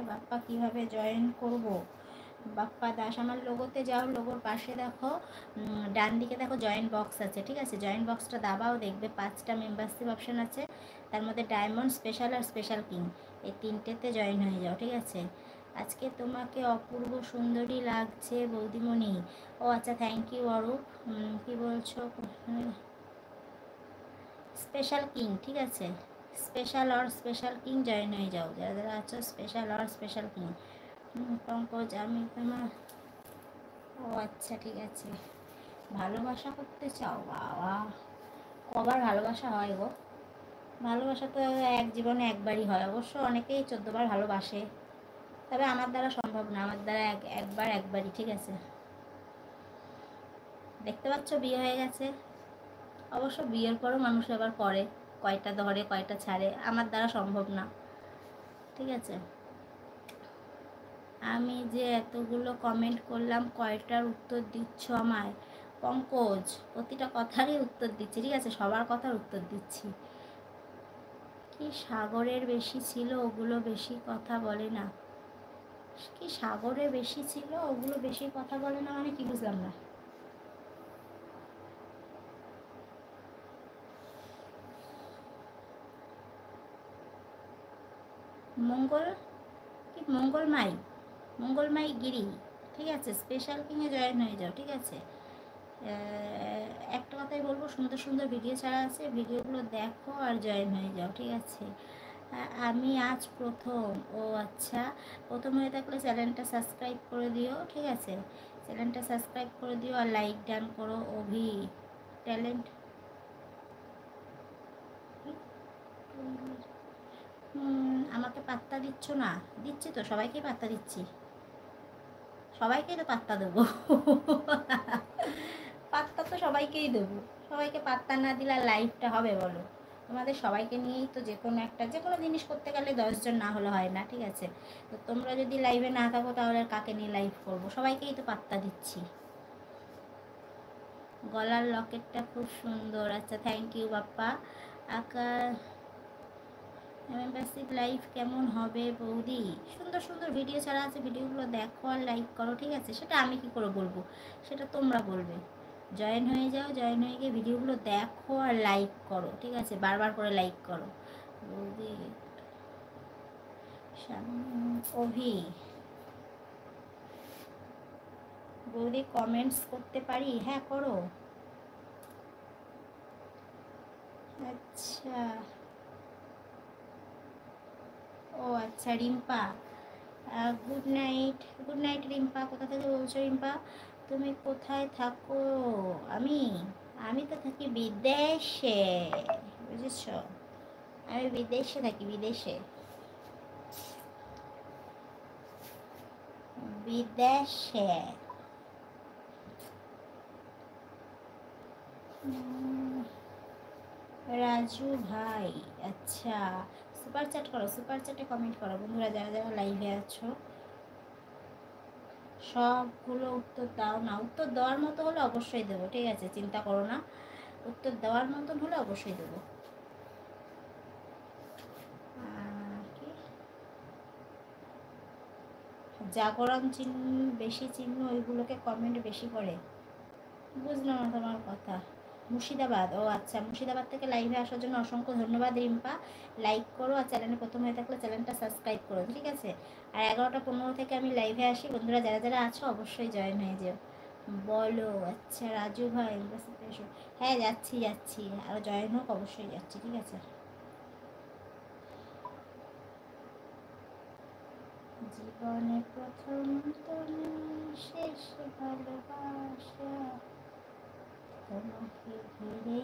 বাপ্পা কিভাবে জয়েন করব? বাপ্পা দাস আমার লোগোতে যাও, লোগোর পাশে দেখো ডান দিকে দেখো জয়েন বক্স আছে, ঠিক আছে? জয়েন বক্সটা দাবাও, দেখবে 5টা মেম্বারশিপ অপশান আছে, তার মধ্যে ডায়মন্ড, স্পেশাল আর স্পেশাল কিং, এই 3টেতে জয়েন হয়ে যাও, ঠিক আছে? আজকে তোমাকে অপূর্ব সুন্দরী লাগছে বৌদিমণি। ও আচ্ছা, থ্যাংক ইউ অরূপ। কী বলছো? স্পেশাল কিং, ঠিক আছে? স্পেশাল আর স্পেশাল কিং জয়েন হয়ে যাও যারা যারা আছো, স্পেশাল আর স্পেশাল কিং। পঙ্কজ আমি তোমার, ও আচ্ছা ঠিক আছে। ভালোবাসা করতে চাও? বাবা, কবার ভালোবাসা হয় গো? ভালোবাসা তো এক জীবনে একবারই হয়, অবশ্য অনেকেই 14বার ভালোবাসে, তবে আমার দ্বারা সম্ভব না, আমার দ্বারা একবারই, ঠিক আছে? দেখতে পাচ্ছ বিয়ে হয়ে গেছে। অবশ্য বিয়ের পরও মানুষ আবার করে, কয়টা ধরে কয়টা ছাড়ে, আমার দ্বারা সম্ভব না, ঠিক আছে? আমি যে এতগুলো কমেন্ট করলাম, কয়টার উত্তর দিচ্ছ আমায়? পঙ্কজ, প্রতিটা কথারই উত্তর দিচ্ছি, ঠিক আছে? সবার কথার উত্তর দিচ্ছি। কি সাগরের বেশি ছিল, ওগুলো বেশি কথা বলে না? কি সাগরে বেশি ছিল, ওগুলো বেশি কথা বলে না মানে কি, বুঝলাম না। মঙ্গল কি, মঙ্গলমাই গিরি, ঠিক আছে? স্পেশাল কিংয়ে জয়েন হয়ে যাও, ঠিক আছে? একটা কথাই বলবো, সুন্দর সুন্দর ভিডিও ছাড়া আছে, ভিডিওগুলো দেখো আর জয়েন হয়ে যাও, ঠিক আছে? আমি আজ প্রথম। ও আচ্ছা, প্রথম হয়ে থাকলে চ্যানেলটা সাবস্ক্রাইব করে দিও, ঠিক আছে? চ্যানেলটা সাবস্ক্রাইব করে দিও আর লাইক ডান করো। অভি ট্যালেন্ট, আমাকে পাত্তা দিচ্ছ না? দিচ্ছি তো, সবাইকে পাত্তা দিচ্ছি, সবাইকেই তো পাত্তা দেবো। পাত্তা তো সবাইকেই দেবো, সবাইকে পাত্তা না দিলে লাইফটা হবে বলো? তোমাদের সবাইকে নিয়েই তো যে কোনো জিনিস করতে গেলে 10 জন না হলে হয় না, ঠিক আছে? তো তোমরা যদি লাইভে না থাকো তাহলে কাকে নিয়ে লাইভ করবো? সবাইকেই তো পাত্তা দিচ্ছি। গলার লকেটটা খুব সুন্দর, আচ্ছা thank you Bappa. Akash membership live কেমন হবে বৌদি? সুন্দর সুন্দর ভিডিও ছাড়া আছে, ভিডিওগুলো দেখো আর লাইক করো, ঠিক আছে? সেটা আমি কি করে বলবো, সেটা তোমরা বলবে। জয়েন হয়ে যাও, জয়েন হয়ে গিয়ে ভিডিওগুলো দেখো আর লাইক করো, ঠিক আছে? বারবার করে লাইক করো। বৌদি অভি, বৌদি কমেন্টস করতে পারি? হ্যাঁ করো। আচ্ছা, ও আচ্ছা রিম্পা, গুড নাইট রিম্পা। কোথা থেকে বলছো রিম্পা? তুমি কোথায় থাকো? আমি আমি তো থাকি বিদেশে, বুঝেছ? আমি বিদেশে থাকি, বিদেশে, বিদেশে। রাজু ভাই, আচ্ছা সুপার চ্যাট করো, সুপার চ্যাটে কমেন্ট করো বন্ধুরা, যারা যারা লাইভে আছো। সবগুলো উত্তর দাও না, উত্তর দেওয়ার মতো হলে অবশ্যই দেবো, ঠিক আছে? চিন্তা করো না, উত্তর দেওয়ার মতন হলে অবশ্যই দেবো। কি জাগরণ চিহ্ন, বেশি চিহ্ন ওইগুলোকে কমেন্ট বেশি করে? বুঝলাম না তোমার কথা। মুর্শিদাবাদ, ও আচ্ছা, মুর্শিদাবাদ থেকে লাইভে আসার জন্য অসংখ্য ধন্যবাদ রিম্পা। লাইক করো আর চ্যানেলে প্রথম হয়ে থাকলে চ্যানেলটা সাবস্ক্রাইব করো, ঠিক আছে? আর 11টা 15 থেকে আমি লাইভে আসি, বন্ধুরা যারা যারা আছো অবশ্যই জয়েন হয়ে যেও। বলো, আচ্ছা রাজু ভাই এসো। হ্যাঁ যাচ্ছি যাচ্ছি, আর জয়েন হোক, অবশ্যই যাচ্ছি, ঠিক আছে? জীবনে প্রথম তুমি, শেষ ভালোবাসা তোমাকে ঘিরে।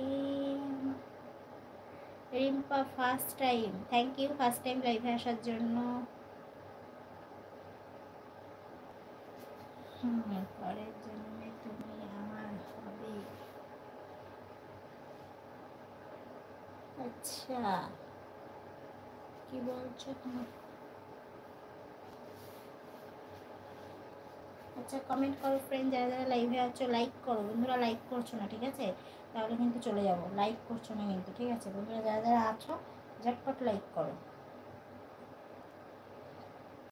Rimpa first time, thank you first time লাইভে আসার জন্য। পরের জন্মে তুমি আমার হবে। আচ্ছা, কি বলছো তুমি? আচ্ছা কমেন্ট করো ফ্রেন্ড, যারা যারা লাইভে আছো লাইক করো বন্ধুরা, লাইক করছো না, ঠিক আছে? তাহলে কিন্তু চলে যাবো, লাইক করছো না কিন্তু, ঠিক আছে? বন্ধুরা যারা যারা আছো ঝটপট লাইক করো।